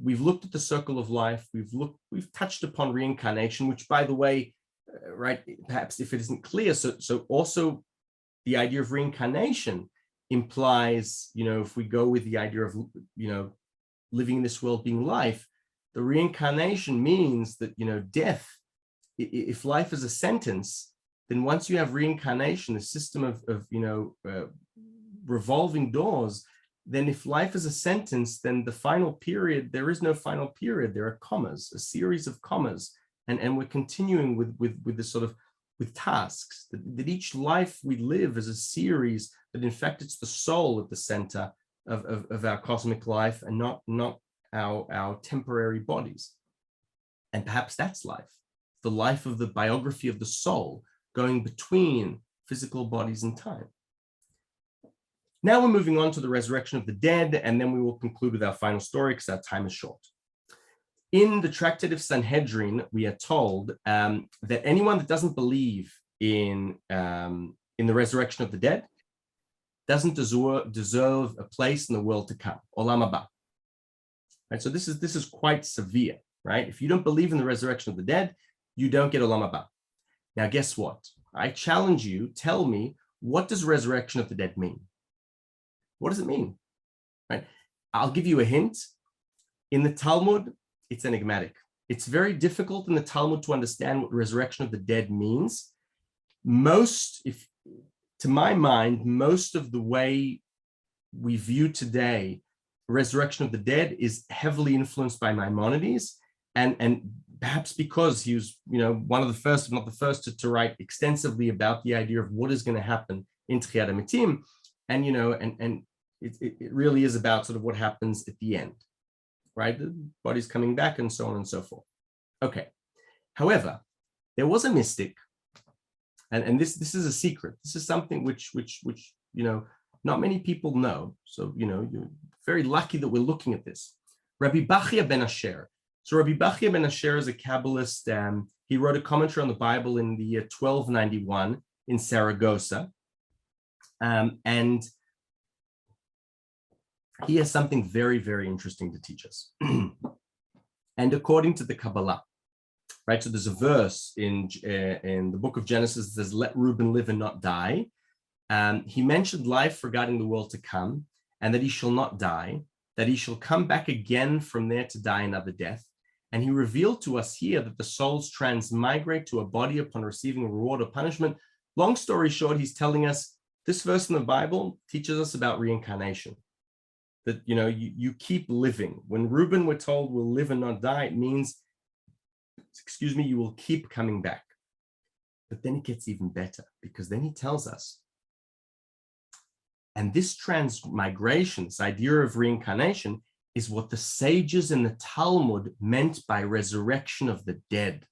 We've looked at the circle of life. We've touched upon reincarnation, which, by the way, right, perhaps if it isn't clear, so also the idea of reincarnation implies, if we go with the idea of, living in this world being life, the reincarnation means that, death, if life is a sentence, then once you have reincarnation, a system of revolving doors, then if life is a sentence, then the final period, there is no final period. There are commas, a series of commas. And we're continuing with this sort of, with tasks, that each life we live is a series, that in fact, it's the soul at the center of our cosmic life, and not our temporary bodies. And perhaps that's life, the life of the biography of the soul, going between physical bodies and time. Now we're moving on to the resurrection of the dead, and then we will conclude with our final story because our time is short. In the Tractate of Sanhedrin, we are told that anyone that doesn't believe in the resurrection of the dead doesn't deserve a place in the world to come, olam haba. Right? So this is quite severe, right? If you don't believe in the resurrection of the dead, you don't get olam haba. Now, guess what? I challenge you, tell me, what does resurrection of the dead mean? What does it mean? Right? I'll give you a hint. In the Talmud, it's enigmatic. It's very difficult in the Talmud to understand what resurrection of the dead means. To my mind, most of the way we view today resurrection of the dead is heavily influenced by Maimonides, and perhaps because he was, one of the first, if not the first, to write extensively about the idea of what is going to happen in Tchiyat HaMetim, and it really is about sort of what happens at the end, right? The body's coming back and so on and so forth. Okay. However, there was a mystic, and this is a secret. This is something which not many people know. So, you're very lucky that we're looking at this. Rabbi Bachya ben Asher. So Rabbi Bachya ben Asher is a Kabbalist. He wrote a commentary on the Bible in the year 1291 in Saragossa. And he has something very, very interesting to teach us. And according to the Kabbalah, right? So there's a verse in the book of Genesis that says, "Let Reuben live and not die." He mentioned life regarding the world to come, and that he shall not die, that he shall come back again from there to die another death. And he revealed to us here that the souls transmigrate to a body upon receiving a reward or punishment. Long story short, he's telling us this verse in the Bible teaches us about reincarnation. That, you keep living. When Reuben, we're told, will live and not die, it means, you will keep coming back. But then it gets even better, because then he tells us, and this transmigration, this idea of reincarnation, is what the sages in the Talmud meant by resurrection of the dead.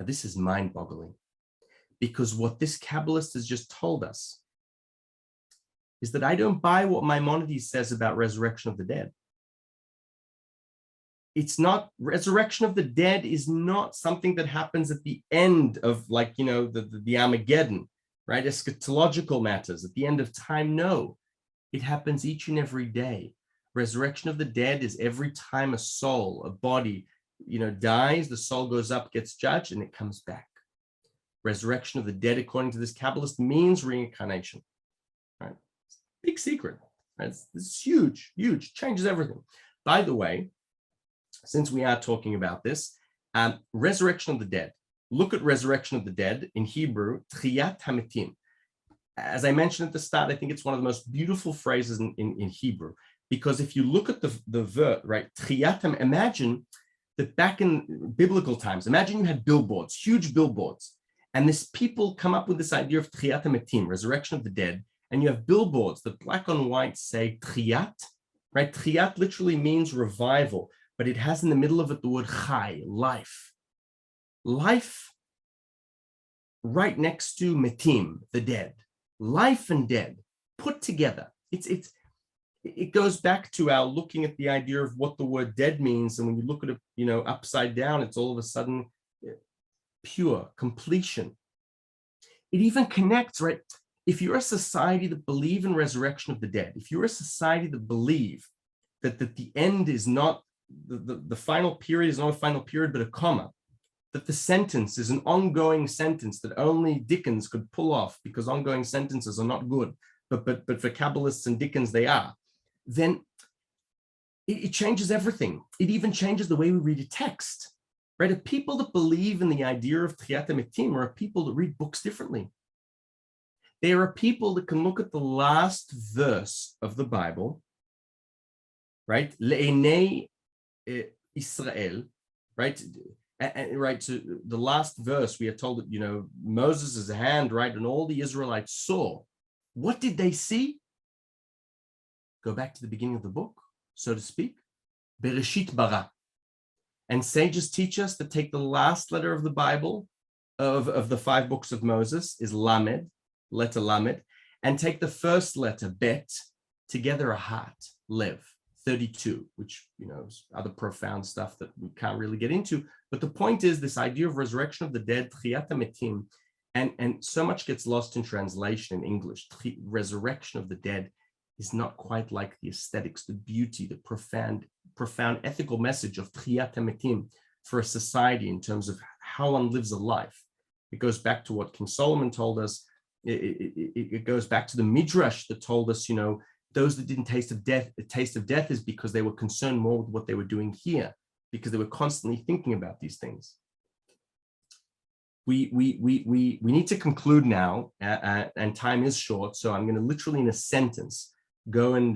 Now, this is mind-boggling, because what this Kabbalist has just told us is that I don't buy what Maimonides says about resurrection of the dead. It's not, resurrection of the dead is not something that happens at the end of, the Armageddon, right? Eschatological matters at the end of time. No, it happens each and every day. Resurrection of the dead is every time a soul, a body, dies, the soul goes up, gets judged, and it comes back. Resurrection of the dead, according to this Kabbalist, means reincarnation, right? Big secret, right? It's huge, huge, changes everything. By the way, since we are talking about this, resurrection of the dead. Look at resurrection of the dead in Hebrew, Tchiyat HaMetim. As I mentioned at the start, I think it's one of the most beautiful phrases in Hebrew, because if you look at the verb, right, Tchiyat HaMetim, imagine that back in biblical times, imagine you had billboards, huge billboards, and this people come up with this idea of Tchiyat HaMetim, resurrection of the dead, and you have billboards that black on white say Tchiyat, right? Tchiyat literally means revival, but it has in the middle of it the word Chai, life. Life right next to Metim, the dead. Life and dead put together. It goes back to our looking at the idea of what the word dead means. And when you look at it, upside down, it's all of a sudden pure completion. It even connects, right? If you're a society that believe in resurrection of the dead, if you're a society that believe that the end is not, the final period is not a final period, but a comma, that the sentence is an ongoing sentence that only Dickens could pull off, because ongoing sentences are not good, but for Kabbalists and Dickens they are, then it changes everything. It even changes the way we read a text, right? A people that believe in the idea of Tchiyat HaMetim are people that read books differently. There are people that can look at the last verse of the Bible, right? Le'enei Israel, right? Right, so the last verse, we are told that, Moses' hand, right, and all the Israelites saw. What did they see? Go back to the beginning of the book, so to speak. Bereshit bara. And sages teach us to take the last letter of the Bible, of the 5 books of Moses, is Lamed, letter Lamed, and take the first letter, Bet, together a heart, Lev, 32, which, is other profound stuff that we can't really get into. But the point is this idea of resurrection of the dead, Tchiyat HaMetim, and so much gets lost in translation in English. Resurrection of the dead is not quite like the aesthetics, the beauty, the profound ethical message of Tchiyat HaMetim for a society in terms of how one lives a life. It goes back to what King Solomon told us. It goes back to the Midrash that told us, those that didn't taste of death, the taste of death is because they were concerned more with what they were doing here, because they were constantly thinking about these things. We need to conclude now, and time is short, so I'm going to literally in a sentence go and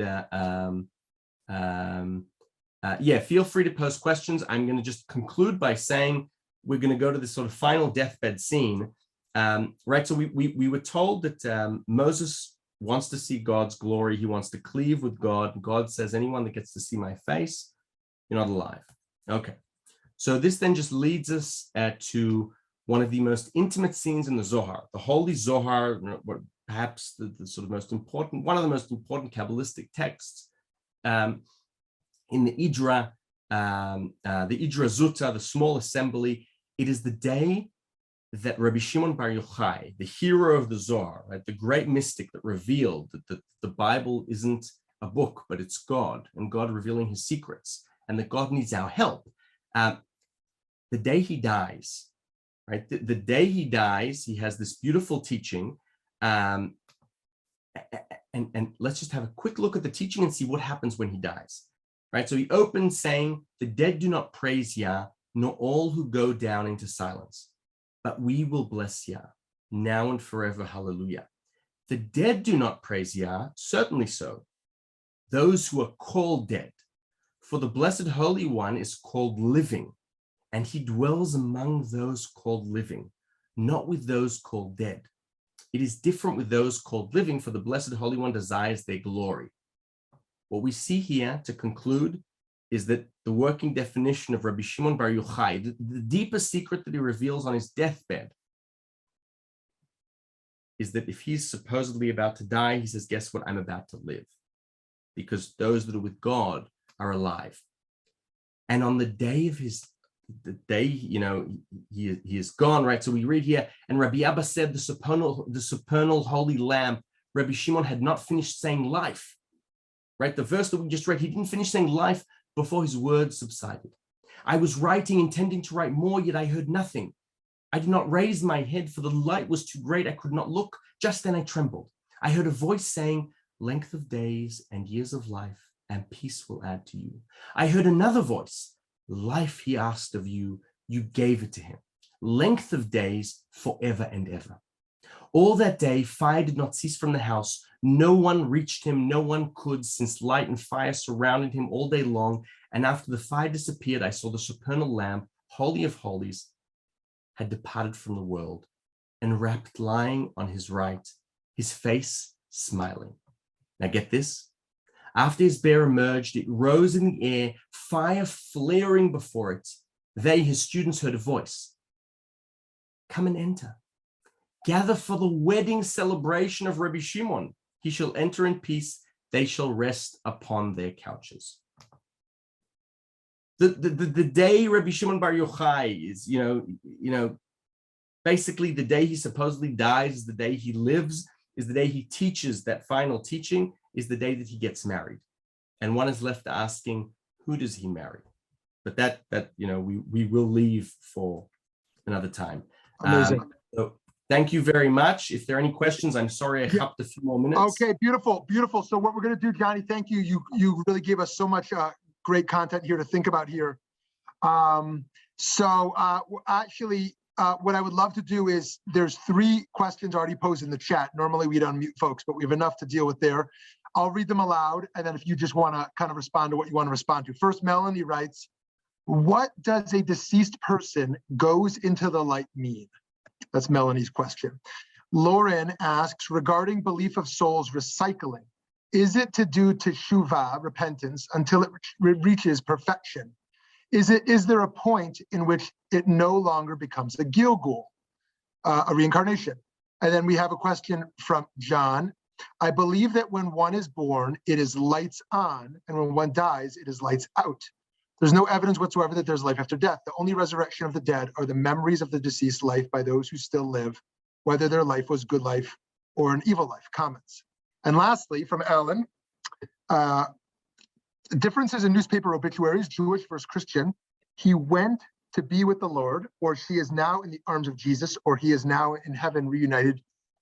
feel free to post questions. I'm going to just conclude by saying we're going to go to this sort of final deathbed scene, right? So we were told that Moses wants to see God's glory. He wants to cleave with God. God says, anyone that gets to see my face, you're not alive. Okay. So this then just leads us to one of the most intimate scenes in the Zohar, the Holy Zohar, perhaps the sort of most important, one of the most important Kabbalistic texts in the Idra, the Idra Zuta, the small assembly. It is the day that Rabbi Shimon Bar Yochai, the hero of the Zohar, right, the great mystic that revealed that the Bible isn't a book, but it's God, and God revealing his secrets, and that God needs our help. The day he dies, right, the day he dies, he has this beautiful teaching. And let's just have a quick look at the teaching and see what happens when he dies, right? So he opens saying, the dead do not praise Yah, nor all who go down into silence, but we will bless Yah, now and forever, hallelujah. The dead do not praise Yah, certainly so, those who are called dead. For the Blessed Holy One is called living, and he dwells among those called living, not with those called dead. It is different with those called living, for the Blessed Holy One desires their glory. What we see here, to conclude, is that the working definition of Rabbi Shimon Bar Yochai, the deepest secret that he reveals on his deathbed, is that if he's supposedly about to die, he says, guess what? I'm about to live. Because those that are with God are alive. And on the day of the day, he is gone, right? So we read here, and Rabbi Abba said, the supernal holy lamp, Rabbi Shimon had not finished saying life, right? The verse that we just read, he didn't finish saying life before his words subsided. I was writing, intending to write more, yet I heard nothing. I did not raise my head, for the light was too great. I could not look. Just then I trembled. I heard a voice saying, length of days and years of life, and peace will add to you. I heard another voice. Life he asked of you, you gave it to him. Length of days forever and ever. All that day, fire did not cease from the house. No one reached him, no one could, since light and fire surrounded him all day long. And after the fire disappeared, I saw the supernal lamp, holy of holies, had departed from the world, and wrapped lying on his right, his face smiling. Now get this. After his bear emerged, it rose in the air, fire flaring before it. They, his students, heard a voice. Come and enter. Gather for the wedding celebration of Rabbi Shimon. He shall enter in peace. They shall rest upon their couches. The day Rabbi Shimon Bar Yochai is, basically the day he supposedly dies is the day he lives, is the day he teaches that final teaching, is the day that he gets married. And one is left asking, who does he marry? But that we will leave for another time. Amazing. So thank you very much. If there are any questions, I'm sorry I hopped a few more minutes. Okay, beautiful. So what we're going to do, Jonnie, thank you. You really gave us so much great content here to think about here. Actually, what I would love to do is, there's 3 questions already posed in the chat. Normally we'd unmute folks, but we have enough to deal with there. I'll read them aloud, and then if you just want to kind of respond to what you want to respond to. First, Melanie writes, what does a deceased person goes into the light mean? That's Melanie's question. Lauren asks, regarding belief of souls recycling, is it to do teshuvah, repentance, until it reaches perfection? Is there a point in which it no longer becomes a Gilgul, a reincarnation? And then we have a question from John. I believe that when one is born, it is lights on, and when one dies, it is lights out. There's no evidence whatsoever that there's life after death. The only resurrection of the dead are the memories of the deceased life by those who still live, whether their life was good life or an evil life. Comments. And lastly, from Alan, differences in newspaper obituaries, Jewish versus Christian. He went to be with the Lord, or she is now in the arms of Jesus, or he is now in heaven reunited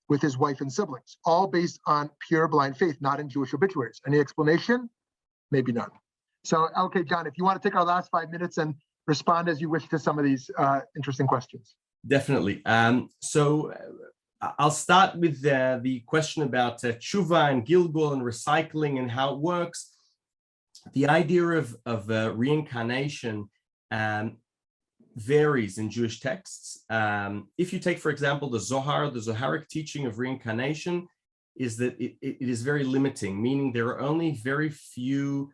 with his wife and siblings, all based on pure blind faith, not in Jewish obituaries. Any explanation? Maybe none. So, okay, John, if you want to take our last 5 minutes and respond as you wish to some of these interesting questions. Definitely. So I'll start with the question about tshuva and Gilgul and recycling and how it works. The idea of reincarnation varies in Jewish texts. If you take, for example, the Zohar, the Zoharic teaching of reincarnation is that it is very limiting, meaning there are only very few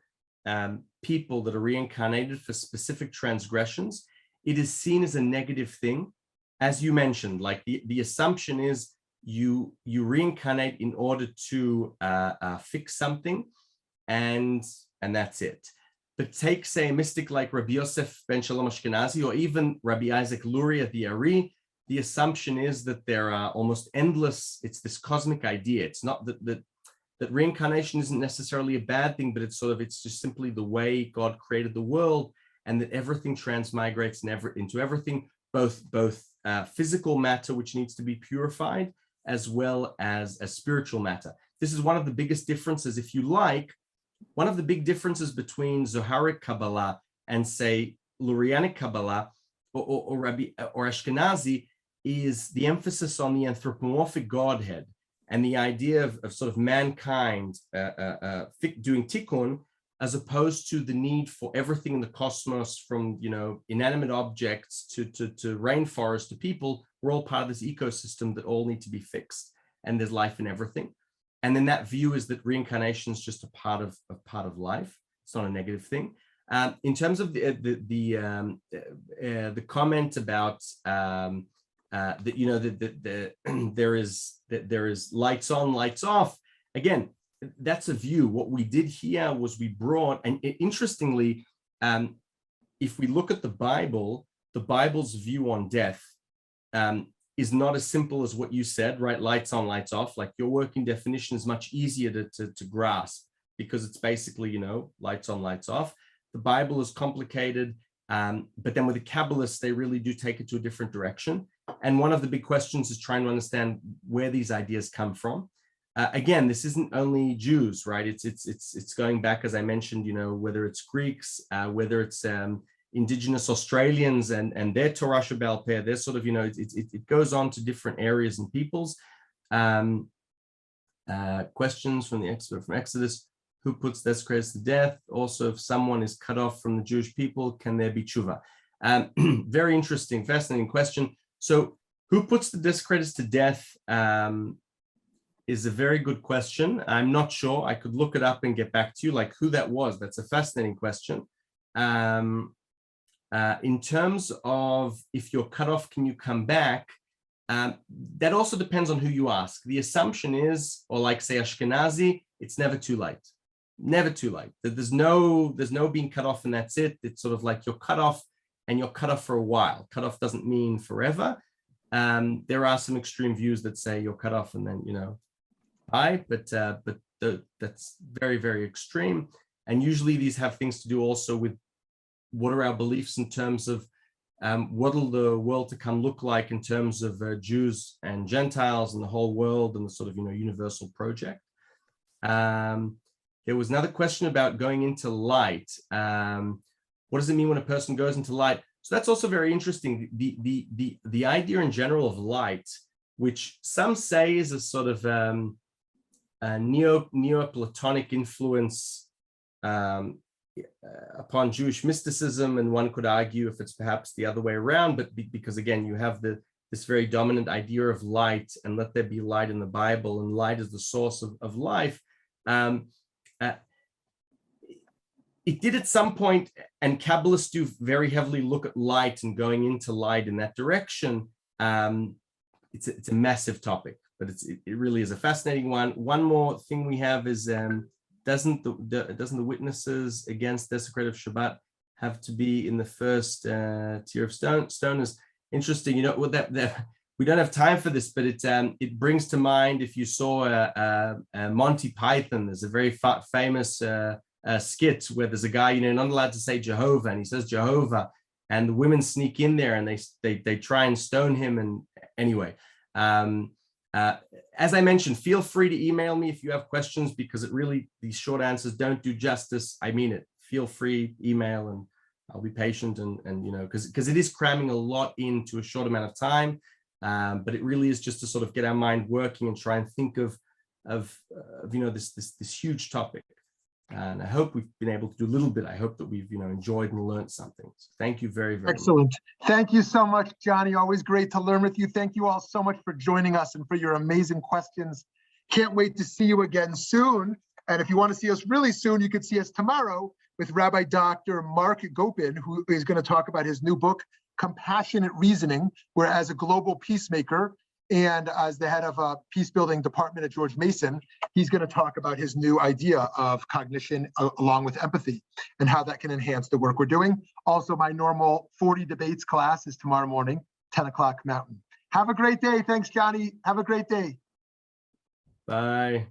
people that are reincarnated for specific transgressions. It is seen as a negative thing. As you mentioned, like the assumption is you reincarnate in order to fix something, and that's it. But take, say, a mystic like Rabbi Joseph ben Shalom Ashkenazi, or even Rabbi Isaac Luria the Ari, the assumption is that there are almost endless, it's this cosmic idea. It's not that reincarnation isn't necessarily a bad thing, but it's just simply the way God created the world, and that everything transmigrates into everything, both physical matter, which needs to be purified, as well as spiritual matter. This is one of the biggest differences, if you like, one of the big differences between Zoharic Kabbalah and, say, Lurianic Kabbalah or Ashkenazi is the emphasis on the anthropomorphic Godhead and the idea of sort of mankind doing tikkun, as opposed to the need for everything in the cosmos, from inanimate objects to rainforest to people. We're all part of this ecosystem that all need to be fixed, and there's life in everything. And then that view is that reincarnation is just a part of life. It's not a negative thing. In terms of the comment about there is lights on, lights off. Again, that's a view. What we did here was we brought, and interestingly, if we look at the Bible's view on death is not as simple as what you said, right? Lights on, lights off. Like, your working definition is much easier to grasp, because it's basically, lights on, lights off. The Bible is complicated, but then with the Kabbalists, they really do take it to a different direction. And one of the big questions is trying to understand where these ideas come from. Again, this isn't only Jews, right? It's going back, as I mentioned, whether it's Greeks, whether it's indigenous Australians and their Torah Shabbal Peh, they're sort of, it goes on to different areas and peoples. Questions from the expert from Exodus: who puts desecrators to death? Also, if someone is cut off from the Jewish people, can there be tshuva? Very interesting, fascinating question. So, who puts the desecrators to death is a very good question. I'm not sure. I could look it up and get back to you, like who that was. That's a fascinating question. In terms of if you're cut off, can you come back? That also depends on who you ask. The assumption is, or like say Ashkenazi, it's never too late. Never too late. There's no being cut off and that's it. It's sort of like you're cut off and you're cut off for a while. Cut off doesn't mean forever. There are some extreme views that say you're cut off and then, bye, but that's very, very extreme. And usually these have things to do also with what are our beliefs in terms of what will the world to come look like in terms of Jews and Gentiles and the whole world and the sort of, universal project. There was another question about going into light. What does it mean when a person goes into light? So that's also very interesting. The idea in general of light, which some say is a sort of a Neoplatonic influence upon Jewish mysticism, and one could argue if it's perhaps the other way around, but because again, you have this very dominant idea of light, and let there be light in the Bible, and light is the source of life. It did at some point, and Kabbalists do very heavily look at light and going into light in that direction. It's a massive topic, but it really is a fascinating one. One more thing we have is doesn't the witnesses against desecrative Shabbat have to be in the first tier of stoners? Interesting. We don't have time for this, but it brings to mind, if you saw Monty Python, there's a very famous skit where there's a guy, not allowed to say Jehovah, and he says Jehovah, and the women sneak in there and they try and stone him. And anyway, as I mentioned, feel free to email me if you have questions, because these short answers don't do justice. I mean it. Feel free, email, and I'll be patient and because it is cramming a lot into a short amount of time. But it really is just to sort of get our mind working and try and think of this huge topic. And I hope we've been able to do a little bit. I hope that we've enjoyed and learned something. So thank you very, very Excellent. much. Thank you so much, Jonnie. Always great to learn with you. Thank you all so much for joining us and for your amazing questions. Can't wait to see you again soon. And if you want to see us really soon, you could see us tomorrow with Rabbi Dr. Mark Gopin, who is going to talk about his new book, Compassionate Reasoning, where as a global peacemaker and as the head of a peace building department at George Mason, he's going to talk about his new idea of cognition along with empathy and how that can enhance the work we're doing. Also, my normal 40 debates class is tomorrow morning, 10 o'clock Mountain. Have a great day. Thanks, Jonnie. Have a great day. Bye.